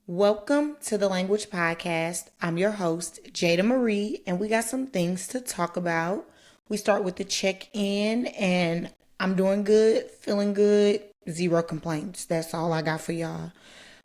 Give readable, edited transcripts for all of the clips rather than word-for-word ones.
Welcome to the Language Podcast. I'm your host, Jada Marie, and we got some things to talk about. We start with the check in, and I'm doing good, feeling good, zero complaints. That's all I got for y'all.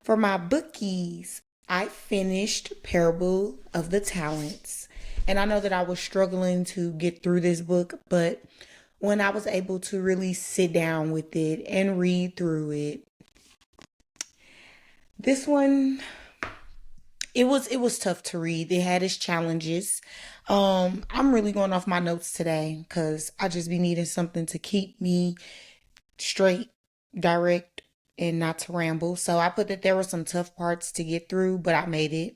For my bookies, I finished Parable of the Talents, and I know that I was struggling to get through this book, but when I was able to really sit down with it and read through it, this one it was tough to read. It had its challenges. I'm really going off my notes today because I just be needing something to keep me straight, direct, and not to ramble. So I put that there were some tough parts to get through, but I made it.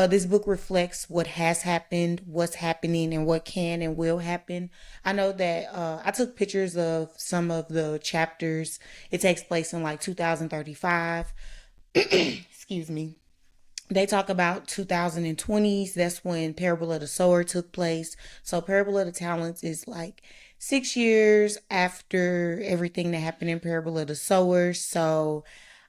This book reflects what has happened, what's happening, and what can and will happen. I know that I took pictures of some of the chapters. It takes place in like 2035. Excuse me. They talk about 2020s. That's when Parable of the Sower took place. So Parable of the Talents is like 6 years after everything that happened in Parable of the Sower. So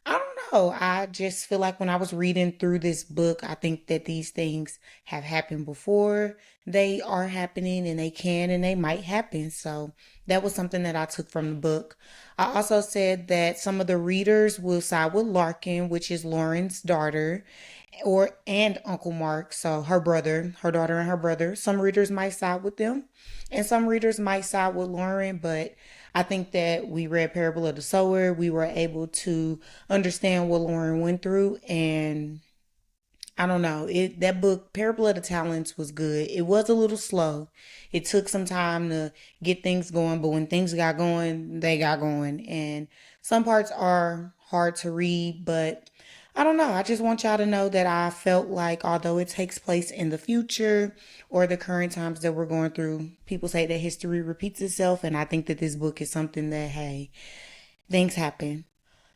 I don't know. I just feel like when I was reading through this book, I think that these things have happened before. They are happening and they can and they might happen. So that was something that I took from the book. I also said that some of the readers will side with Larkin, which is Lauren's daughter, or and Uncle Mark, so her brother, her daughter and her brother. Some readers might side with them and some readers might side with Lauren, but I think that we read Parable of the Sower. We were able to understand what Lauren went through, and I don't know. That book, Parable of the Talents, was good. It was a little slow. It took some time to get things going, but when things got going, they got going. And some parts are hard to read, but I don't know. I just want y'all to know that I felt like although it takes place in the future or the current times that we're going through, people say that history repeats itself, and I think that this book is something that hey, things happen.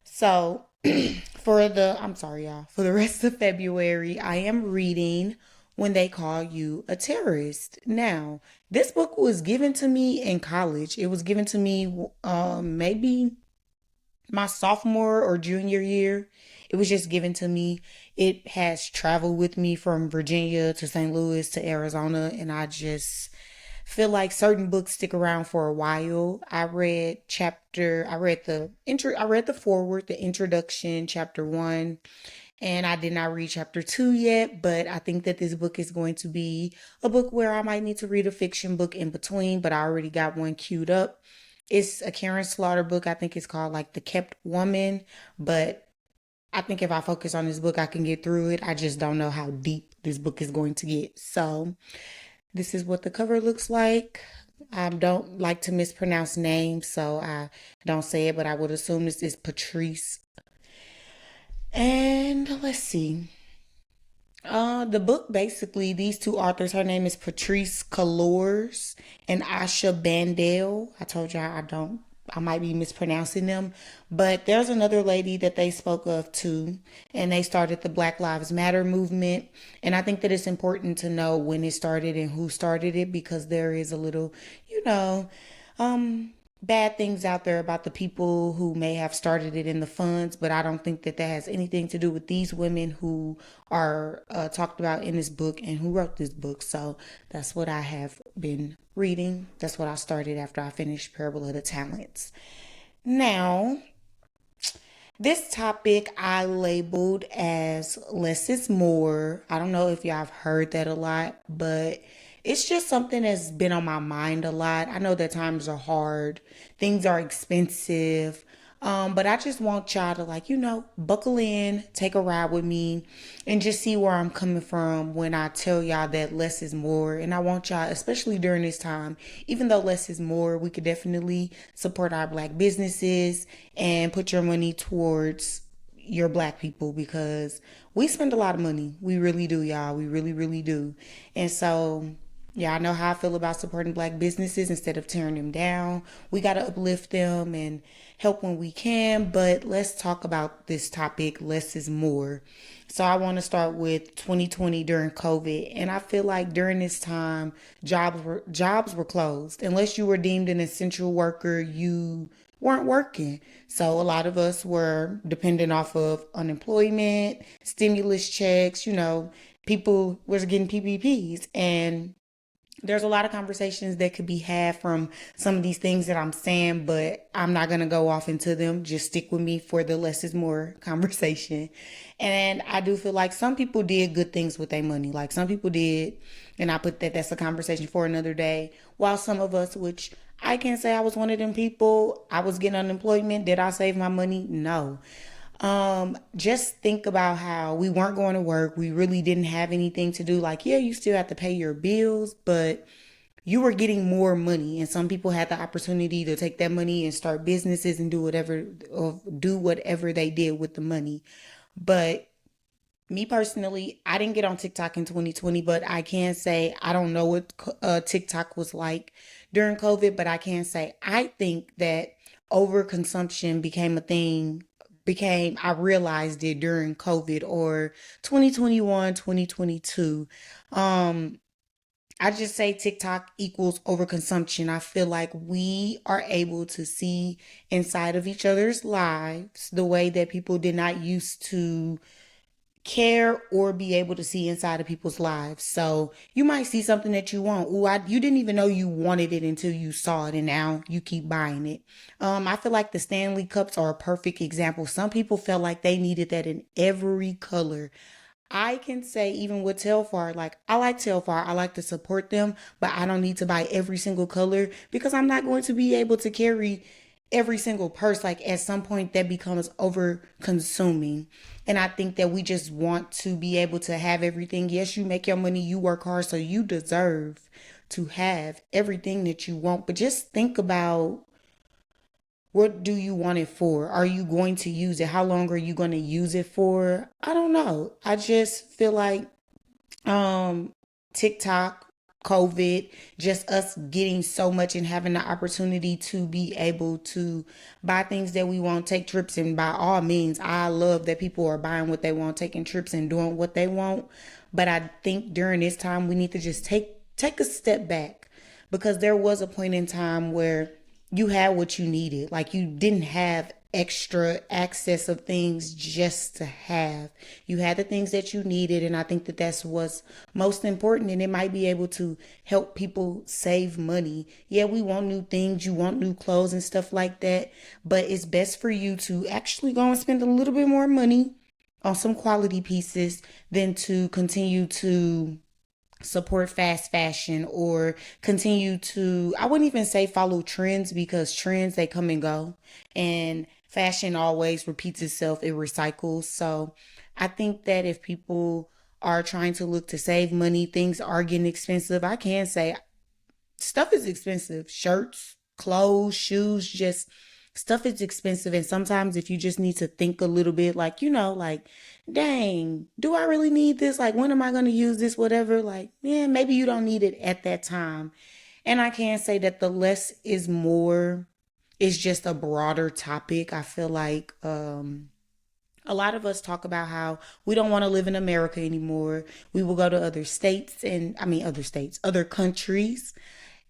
So I'm sorry, y'all. For the rest of February, I am reading When They Call You a Terrorist. Now, this book was given to me in college. It was given to me maybe my sophomore or junior year. It was just given to me. It has traveled with me from Virginia to St. Louis to Arizona, and I just feel like certain books stick around for a while. I read the intro, I read the forward, the introduction, chapter 1, and I did not read chapter 2 yet, but I think that this book is going to be a book where I might need to read a fiction book in between, but I already got one queued up. It's a Karen Slaughter book. I think it's called like The Kept Woman, but I think if I focus on this book, I can get through it. I just don't know how deep this book is going to get. So, this is what the cover looks like. I don't like to mispronounce names, so I don't say it, but I would assume this is Patrice. And let's see. The book basically, these two authors, her name is Patrice Kalors and Asha Bandel. I told y'all I might be mispronouncing them, but there's another lady that they spoke of too, and they started the Black Lives Matter movement. And I think that it's important to know when it started and who started it because there is a little, you know, bad things out there about the people who may have started it in the funds, but I don't think that that has anything to do with these women who are talked about in this book and who wrote this book. So that's what I have been reading. That's what I started after I finished Parable of the Talents. Now, this topic I labeled as less is more. I don't know if y'all have heard that a lot, but it's just something that's been on my mind a lot. I know that times are hard, things are expensive. But I just want y'all to like, buckle in, take a ride with me, and just see where I'm coming from when I tell y'all that less is more. And I want y'all, especially during this time, even though less is more, we could definitely support our black businesses and put your money towards your black people because we spend a lot of money. We really do, y'all. We really, really do. And so yeah, I know how I feel about supporting black businesses instead of tearing them down. We got to uplift them and help when we can, but let's talk about this topic, less is more. So I want to start with 2020 during COVID, and I feel like during this time, jobs were closed. Unless you were deemed an essential worker, you weren't working. So a lot of us were dependent off of unemployment, stimulus checks, people was getting PPPs. And there's a lot of conversations that could be had from some of these things that I'm saying, but I'm not going to go off into them. Just stick with me for the less is more conversation. And I do feel like some people did good things with their money. Like some people did, and I put that's a conversation for another day. While some of us, which I can't say I was one of them people, I was getting unemployment. Did I save my money? No. Just think about how we weren't going to work. We really didn't have anything to do. Like, yeah, you still have to pay your bills, but you were getting more money. And some people had the opportunity to take that money and start businesses and do whatever they did with the money. But me personally, I didn't get on TikTok in 2020, but I can say I don't know what TikTok was like during COVID, but I can say I think that overconsumption became a thing. I realized it during COVID or 2021, 2022. Um, I just say TikTok equals overconsumption. I feel like we are able to see inside of each other's lives the way that people did not used to care or be able to see inside of people's lives. So you might see something that you want. Ooh, you didn't even know you wanted it until you saw it, and now you keep buying it. I feel like the Stanley Cups are a perfect example. Some people felt like they needed that in every color. I can say even with Telfar, like I like Telfar, I like to support them, but I don't need to buy every single color because I'm not going to be able to carry every single purse. Like at some point that becomes over consuming. And I think that we just want to be able to have everything. Yes, you make your money, you work hard, so you deserve to have everything that you want. But just think about, what do you want it for? Are you going to use it? How long are you going to use it for? I don't know. I just feel like um TikTok, COVID, just us getting so much and having the opportunity to be able to buy things that we want, take trips, and by all means, I love that people are buying what they want, taking trips and doing what they want. But I think during this time we need to just take a step back because there was a point in time where you had what you needed. Like you didn't have extra access of things just to have. You had the things that you needed, and I think that that's what's most important. And it might be able to help people save money. Yeah, we want new things, you want new clothes and stuff like that, but it's best for you to actually go and spend a little bit more money on some quality pieces than to continue to support fast fashion or continue to, I wouldn't even say follow trends, because trends, they come and go, and fashion always repeats itself, it recycles. So I think that if people are trying to look to save money, things are getting expensive. I can say stuff is expensive. Shirts, clothes, shoes, just stuff is expensive. And sometimes if you just need to think a little bit, like, like, dang, do I really need this? Like, when am I going to use this? Whatever. Like, yeah, maybe you don't need it at that time. And I can say that the less is more is just a broader topic. I feel like, a lot of us talk about how we don't want to live in America anymore. We will go to other states, and I mean, other states, other countries.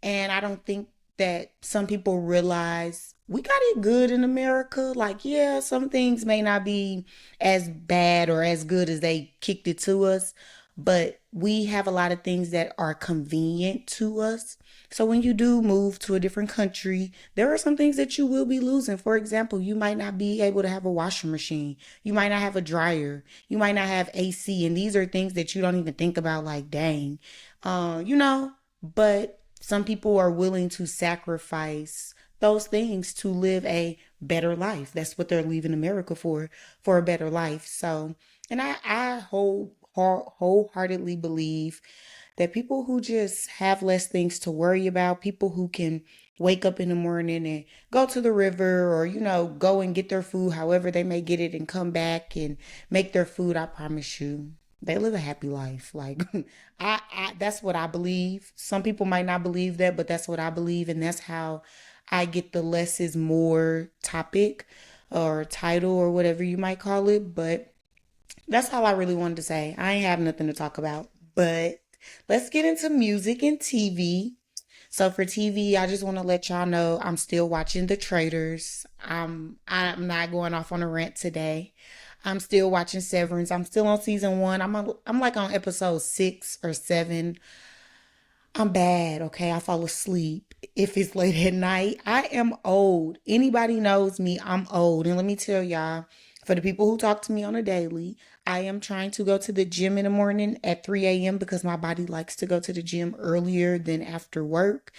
And I don't think that some people realize we got it good in America. Like, yeah, some things may not be as bad or as good as they kicked it to us, but we have a lot of things that are convenient to us. So when you do move to a different country, there are some things that you will be losing. For example, you might not be able to have a washing machine. You might not have a dryer. You might not have AC. And these are things that you don't even think about, like, dang, but some people are willing to sacrifice those things to live a better life. That's what they're leaving America for a better life. So, and I wholeheartedly believe that people who just have less things to worry about, people who can wake up in the morning and go to the river, or, go and get their food however they may get it and come back and make their food, I promise you, they live a happy life. Like, that's what I believe. Some people might not believe that, but that's what I believe. And that's how I get the less is more topic or title or whatever you might call it. But that's all I really wanted to say. I ain't have nothing to talk about, but let's get into music and TV. So for TV, I just want to let y'all know I'm still watching The Traitors. I'm not going off on a rant today. I'm still watching Severance. I'm still on season one. I'm like on episode 6 or 7. I'm bad, okay? I fall asleep if it's late at night. I am old. Anybody knows me, I'm old. And let me tell y'all, for the people who talk to me on a daily, I am trying to go to the gym in the morning at 3 a.m. because my body likes to go to the gym earlier than after work.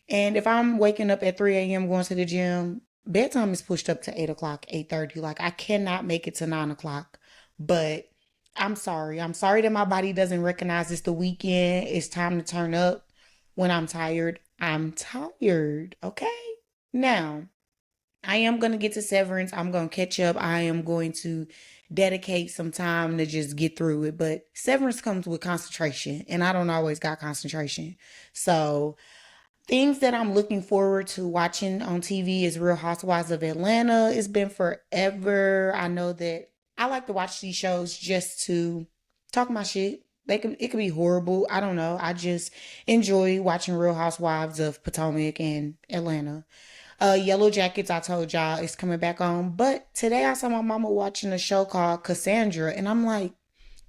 And if I'm waking up at 3 a.m. going to the gym, bedtime is pushed up to 8 o'clock, 8:30. Like I cannot make it to 9 o'clock. But I'm sorry. I'm sorry that my body doesn't recognize it's the weekend. It's time to turn up. When I'm tired, I'm tired. Okay. Now, I am going to get to Severance. I'm going to catch up. I am going to dedicate some time to just get through it. But Severance comes with concentration, and I don't always got concentration. So things that I'm looking forward to watching on TV is Real Housewives of Atlanta. It's been forever. I know that I like to watch these shows just to talk my shit. It could be horrible. I don't know. I just enjoy watching Real Housewives of Potomac and Atlanta. Yellow Jackets, I told y'all, is coming back on. But today I saw my mama watching a show called Cassandra, and I'm like,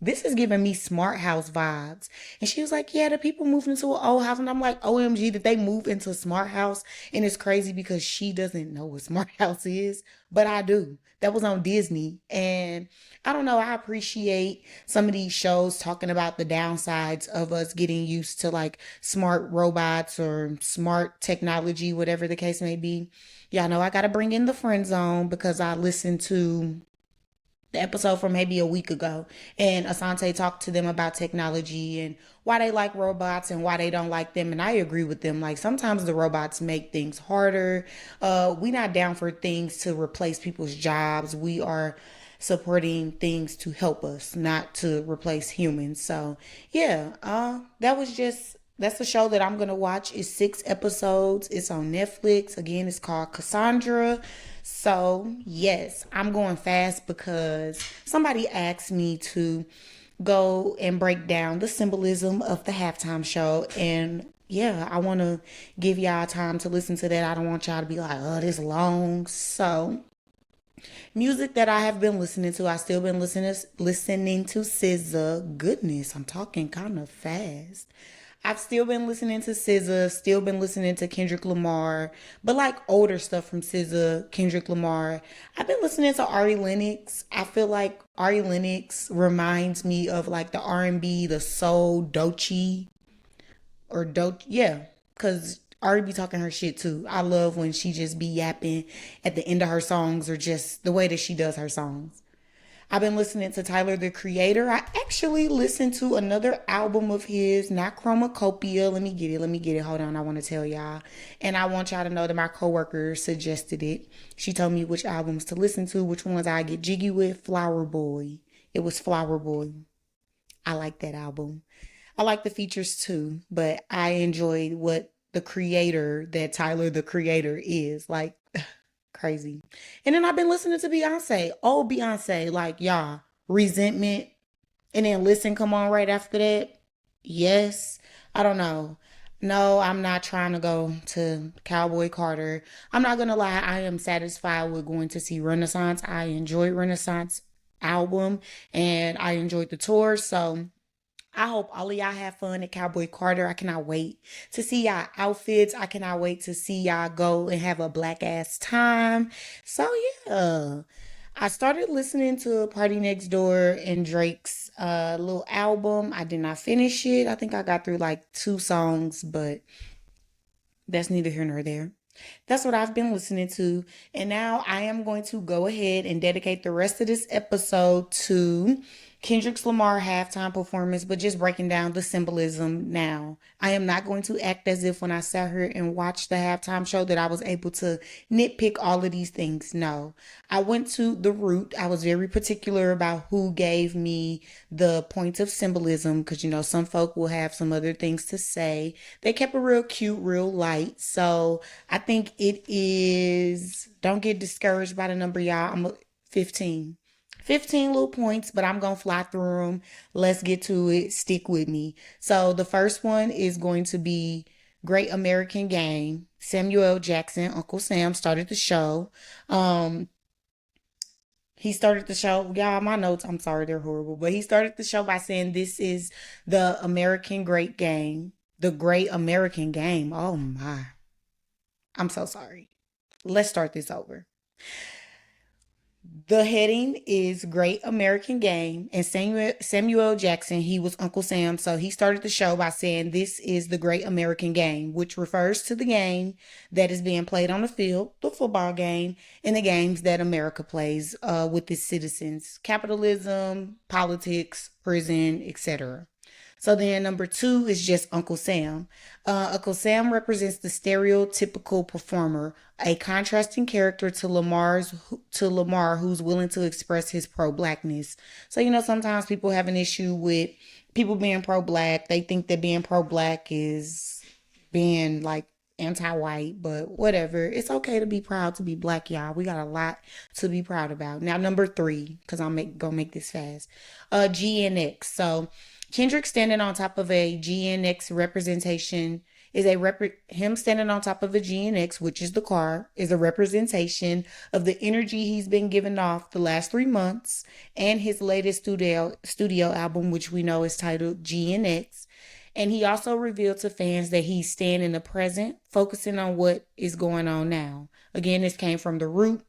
this is giving me smart house vibes. And she was like, yeah, the people moved into an old house. And I'm like, OMG, did they move into a smart house? And it's crazy because she doesn't know what smart house is, but I do. That was on Disney. And I don't know, I appreciate some of these shows talking about the downsides of us getting used to like smart robots or smart technology, whatever the case may be. Y'all know I got to bring in the friend zone because I listened to the episode from maybe a week ago, and Asante talked to them about technology and why they like robots and why they don't like them. And I agree with them. Like sometimes the robots make things harder. We not down for things to replace people's jobs. We are supporting things to help us, not to replace humans. So yeah, that's a show that I'm gonna watch. It's 6 episodes. It's on Netflix. Again, it's called Cassandra. So yes, I'm going fast because somebody asked me to go and break down the symbolism of the halftime show. And yeah, I want to give y'all time to listen to that. I don't want y'all to be like, oh, this long. So music that I have been listening to, I still been listening to SZA. Goodness, I'm talking kind of fast. I've still been listening to SZA, still been listening to Kendrick Lamar, but like older stuff from SZA, Kendrick Lamar. I've been listening to Ari Lennox. I feel like Ari Lennox reminds me of like the R&B, the soul, Doechii or Doechii, yeah, because Ari be talking her shit too. I love when she just be yapping at the end of her songs or just the way that she does her songs. I've been listening to Tyler the Creator. I actually listened to another album of his, not Chromacopia. Let me get it. Let me get it. Hold on. I want to tell y'all. And I want y'all to know that my coworker suggested it. She told me which albums to listen to, which ones I get jiggy with. Flower Boy. It was Flower Boy. I like that album. I like the features too, but I enjoyed what the creator that Tyler the Creator is. Like, crazy. And then I've been listening to Beyonce. Oh, Beyonce, like y'all, resentment. And then listen, come on right after that. Yes. I don't know. No, I'm not trying to go to Cowboy Carter. I'm not gonna lie, I am satisfied with going to see Renaissance. I enjoyed Renaissance album and I enjoyed the tour. So I hope all of y'all have fun at Cowboy Carter. I cannot wait to see y'all outfits. I cannot wait to see y'all go and have a black ass time. So yeah. I started listening to Party Next Door and Drake's little album. I did not finish it. I think I got through like 2 songs, but that's neither here nor there. That's what I've been listening to. And now I am going to go ahead and dedicate the rest of this episode to Kendrick Lamar halftime performance, but just breaking down the symbolism now. I am not going to act as if when I sat here and watched the halftime show that I was able to nitpick all of these things. No, I went to the root. I was very particular about who gave me the points of symbolism because, you know, some folk will have some other things to say. They kept it real cute, real light. So I think it is, don't get discouraged by the number, y'all. I'm 15. 15 little points, but I'm going to fly through them. Let's get to it. Stick with me. So the first one is going to be Great American Game. Samuel L. Jackson, Uncle Sam, started the show. Um, he started the show, y'all. My notes, I'm sorry, they're horrible, but he started the show by saying, "This is the American Great Game, the Great American Game." Oh my, I'm so sorry. Let's start this over. The heading is Great American Game, and Samuel Jackson, he was Uncle Sam, so he started the show by saying, "This is the Great American Game," which refers to the game that is being played on the field, the football game, and the games that America plays with its citizens: capitalism, politics, prison, etc. So then number two is just Uncle Sam. Uncle Sam represents the stereotypical performer, a contrasting character to Lamar, who's willing to express his pro-blackness. So sometimes people have an issue with people being pro-black. They think that being pro-black is being like anti-white, but whatever. It's okay to be proud to be black, y'all. We got a lot to be proud about. Now, number three, because gonna make this fast. GNX. So Kendrick standing on top of a GNX representation is him standing on top of a GNX, which is the car, is a representation of the energy he's been giving off the last 3 months, and his latest studio album, which we know is titled GNX. And he also revealed to fans that he's staying in the present, focusing on what is going on now. Again, this came from The Root.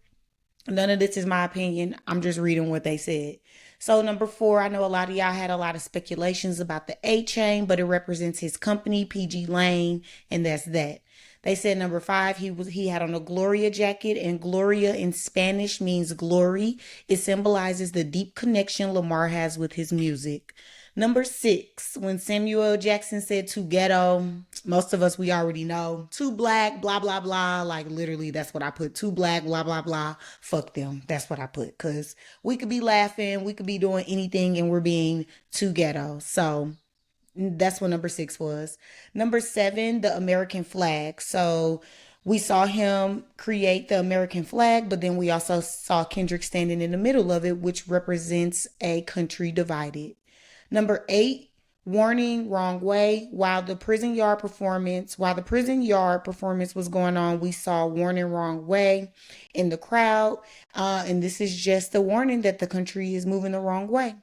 None of this is my opinion. I'm just reading what they said. So number four, I know a lot of y'all had a lot of speculations about the A chain, but it represents his company, PG Lane, and that's that. They said number five, he had on a Gloria jacket, and Gloria in Spanish means glory. It symbolizes the deep connection Lamar has with his music. Number six, when Samuel Jackson said "too ghetto," most of us, we already know. Too black, blah, blah, blah. Like literally, that's what I put. Too black, blah, blah, blah. Fuck them. That's what I put. Because we could be laughing, we could be doing anything, and we're being too ghetto. So that's what number six was. Number seven, the American flag. So we saw him create the American flag, but then we also saw Kendrick standing in the middle of it, which represents a country divided. Number eight, warning, wrong way. While the prison yard performance was going on, we saw warning, wrong way in the crowd. And this is just a warning that the country is moving the wrong way.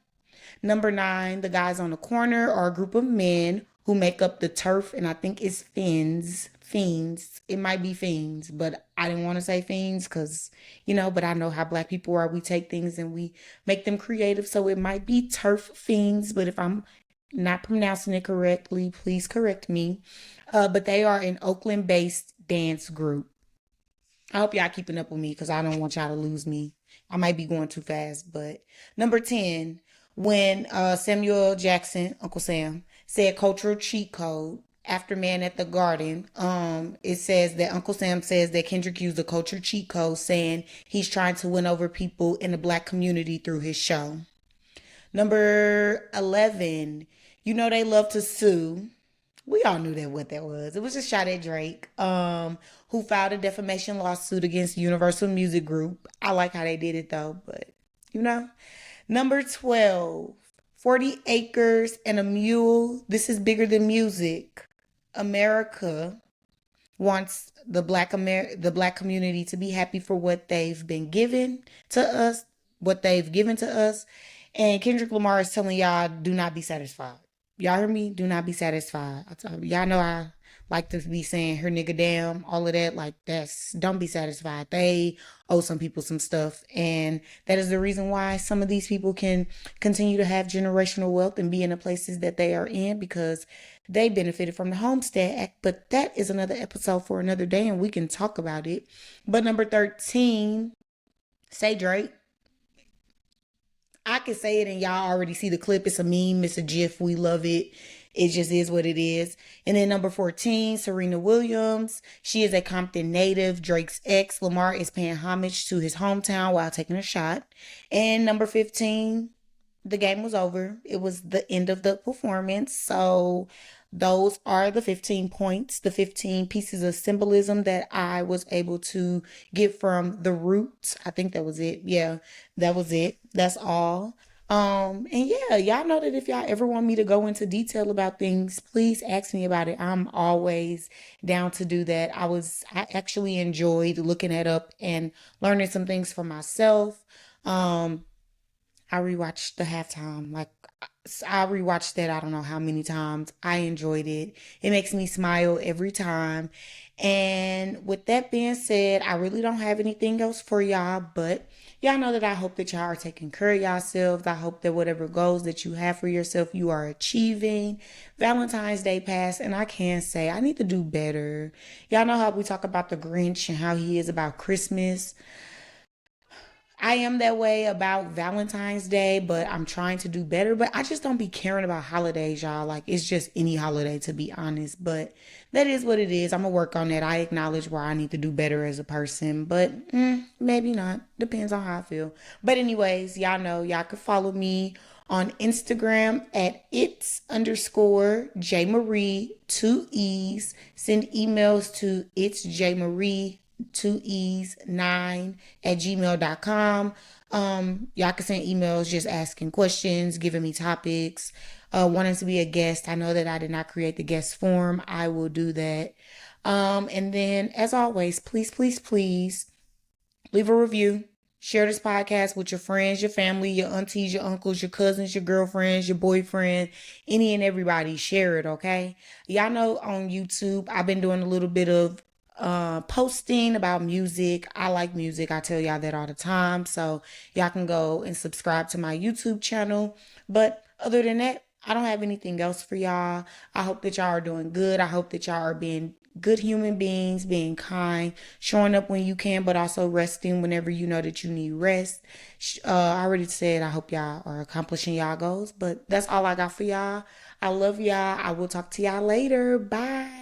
Number nine, the guys on the corner are a group of men who make up the turf, and I think it's Fiends. Fiends. It might be Fiends, but I didn't want to say Fiends because, but I know how black people are. We take things and we make them creative. So it might be Turf Fiends, but if I'm not pronouncing it correctly, please correct me. But they are an Oakland-based dance group. I hope y'all keeping up with me because I don't want y'all to lose me. I might be going too fast, but number 10, when Samuel Jackson, Uncle Sam, said cultural cheat code after Man at the Garden, it says that Uncle Sam says that Kendrick used the culture cheat code, saying he's trying to win over people in the black community through his show. Number 11, they love to sue. We all knew that what that was. It was a shot at Drake, who filed a defamation lawsuit against Universal Music Group. I like how they did it though, but Number 12, 40 acres and a mule. This is bigger than music. America wants the black community to be happy for what they've been given to us, what they've given to us. And Kendrick Lamar is telling y'all, do not be satisfied. Y'all hear me? Do not be satisfied. Y'all know I like to be saying her nigga damn, all of that. Like don't be satisfied. They owe some people some stuff. And that is the reason why some of these people can continue to have generational wealth and be in the places that they are in, because they benefited from the Homestead Act. But that is another episode for another day and we can talk about it. But number 13, say Drake. I can say it and y'all already see the clip. It's a meme, it's a GIF. We love it. It just is what it is. And then number 14, Serena Williams. She is a Compton native, Drake's ex. Lamar is paying homage to his hometown while taking a shot. And number 15, the game was over. It was the end of the performance. So those are the 15 points, the 15 pieces of symbolism that I was able to get from The Root. I think that was it. Yeah, that was it. That's all. And yeah, y'all know that if y'all ever want me to go into detail about things, please ask me about it. I'm always down to do that. I actually enjoyed looking it up and learning some things for myself. Um, I rewatched the halftime. Like I rewatched that I don't know how many times. I enjoyed it. It makes me smile every time. And with that being said, I really don't have anything else for y'all, but y'all know that I hope that y'all are taking care of yourselves. I hope that whatever goals that you have for yourself, you are achieving. Valentine's Day passed, and I can say I need to do better. Y'all know how we talk about the Grinch and how he is about Christmas. I am that way about Valentine's Day, but I'm trying to do better. But I just don't be caring about holidays, y'all. Like, it's just any holiday, to be honest. But that is what it is. I'm going to work on that. I acknowledge where I need to do better as a person, but maybe not. Depends on how I feel. But, anyways, y'all know y'all can follow me on Instagram at it's underscore J Marie, two E's. Send emails to it's J Marie, two E's, 9 at gmail.com. Y'all can send emails just asking questions, giving me topics, wanting to be a guest. I know that I did not create the guest form. I will do that. And then, as always, please, please, please leave a review. Share this podcast with your friends, your family, your aunties, your uncles, your cousins, your girlfriends, your boyfriend, any and everybody. Share it, okay? Y'all know on YouTube, I've been doing a little bit of posting about music. I like music. I tell y'all that all the time. So y'all can go and subscribe to my YouTube channel. But other than that, I don't have anything else for y'all. I hope that y'all are doing good. I hope that y'all are being good human beings, being kind, showing up when you can, but also resting whenever you know that you need rest. I already said I hope y'all are accomplishing y'all goals, but that's all I got for y'all. I love y'all. I will talk to y'all later. Bye.